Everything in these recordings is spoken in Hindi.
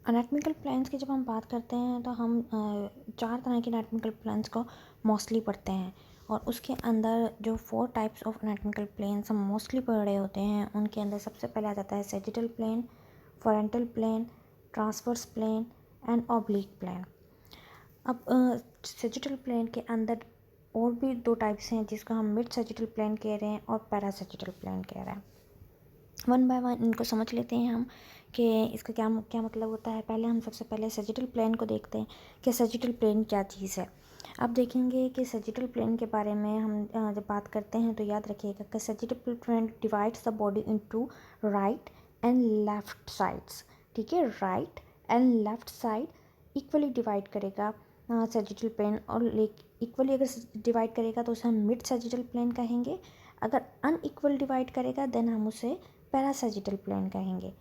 एनाटॉमिकल प्लेन्स की जब हम बात करते हैं तो हम चार तरह के एनाटॉमिकल प्लेन्स को मोस्टली पढ़ते हैं और उसके अंदर जो 4 टाइप्स ऑफ एनाटॉमिकल प्लेन्स हम मोस्टली पढ़ रहे होते हैं उनके अंदर सबसे पहले आ जाता है sagittal plane, frontal plane, transverse plane and oblique plane. अब सैजिटल प्लेन के अंदर और भी 2 टाइप्स हैं जिसको हम मिड सैजिटल प्लेन कह रहे हैं और पैरासैजिटल प्लेन कह रहे हैं। वन बाय वन इनको समझ लेते हैं हम कि इसका क्या क्या मतलब होता है। पहले हम सबसे पहले सैजिटल प्लेन को देखते हैं कि सैजिटल प्लेन क्या चीज़ है। अब देखेंगे कि सैजिटल प्लेन के बारे में हम जब बात करते हैं तो याद रखिएगा कि sagittal plane divides the body into right and left sides. ठीक है, right and left side equally divide करेगा सैजिटल प्लेन, और इक्वली अगर डिवाइड करेगा तो उसे हम मिड सैजिटल प्लेन कहेंगे। अगर अनइक्वल डिवाइड करेगा देन हम उसे पैरासैजिटल प्लेन कहेंगे।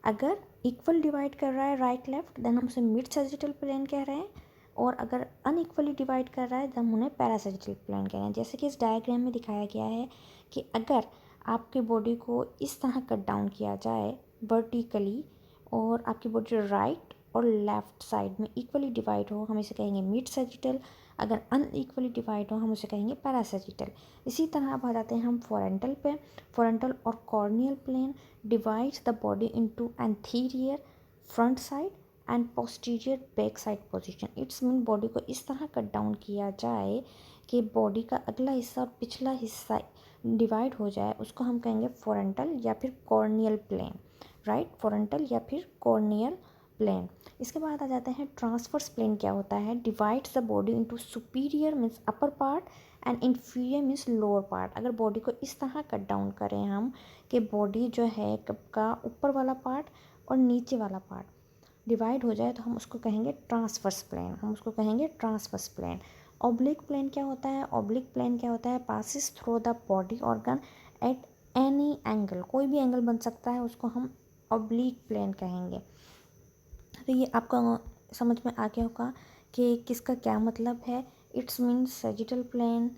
अगर इक्वल डिवाइड कर रहा है राइट लेफ्ट देन हम उसे मिड सैजिटल प्लेन कह रहे हैं, और अगर अनइक्वली डिवाइड कर रहा है तो हम उन्हें पैरासैजिटल प्लेन कह रहे हैं। जैसे कि इस डायग्राम में दिखाया गया है कि अगर आपकी बॉडी को इस तरह कट डाउन किया जाए वर्टिकली और आपकी बॉडी राइट और लेफ्ट साइड में इक्वली डिवाइड हो, हम इसे कहेंगे मिड सैजिटल। अगर अनइक्वली डिवाइड हो हम उसे कहेंगे पैरासैजिटल। इसी तरह अब आ जाते हैं हम फ्रंटल पे। फ्रंटल और coronal plane divides the body into anterior front side and posterior back side position. It's mean body को इस तरह कट डाउन किया जाए कि बॉडी का अगला हिस्सा और पिछला हिस्सा डिवाइड हो जाए, उसको हम कहेंगे फ्रंटल या फिर कॉर्नियल प्लेन। राइट, फ्रंटल या फिर कॉर्नियल प्लेन। इसके बाद आ जाते हैं ट्रांसवर्स प्लेन। क्या होता है? Divides the body into superior means upper part and inferior means lower part. अगर बॉडी को इस तरह कट डाउन करें हम कि बॉडी जो है कप का ऊपर वाला पार्ट और नीचे वाला पार्ट डिवाइड हो जाए तो हम उसको कहेंगे ट्रांसवर्स प्लेन। हम उसको कहेंगे ट्रांसवर्स प्लेन। ऑब्लिक प्लेन क्या होता है? ऑब्लिक प्लेन क्या होता है? Passes through the body organ at any angle. कोई भी एंगल बन सकता है, उसको हम ऑब्लिक प्लेन कहेंगे। तो ये आपको समझ में आ गया होगा कि किसका क्या मतलब है। It's means sagittal plane,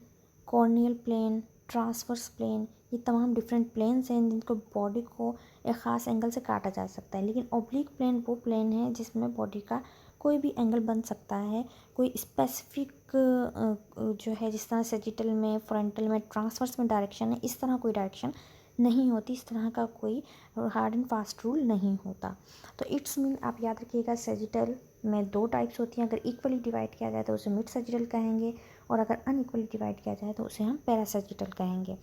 coronal plane, transverse plane, ये तमाम डिफरेंट प्लेन्स हैं जिनको बॉडी को एक ख़ास एंगल से काटा जा सकता है। लेकिन ऑब्लिक प्लेन वो प्लेन है जिसमें बॉडी का कोई भी एंगल बन सकता है। कोई स्पेसिफिक जो है, जिस तरह सैजिटल में, फ्रंटल में, ट्रांसवर्स में डायरेक्शन है, इस तरह कोई डायरेक्शन नहीं होती। इस तरह का कोई हार्ड एंड फास्ट रूल नहीं होता। तो इट्स मीन आप याद रखिएगा सैजिटल में 2 टाइप्स होती हैं। अगर इक्वली डिवाइड किया जाए तो उसे मिड सैजिटल कहेंगे, और अगर अनइक्वली डिवाइड किया जाए तो उसे हम पैरासैजिटल कहेंगे।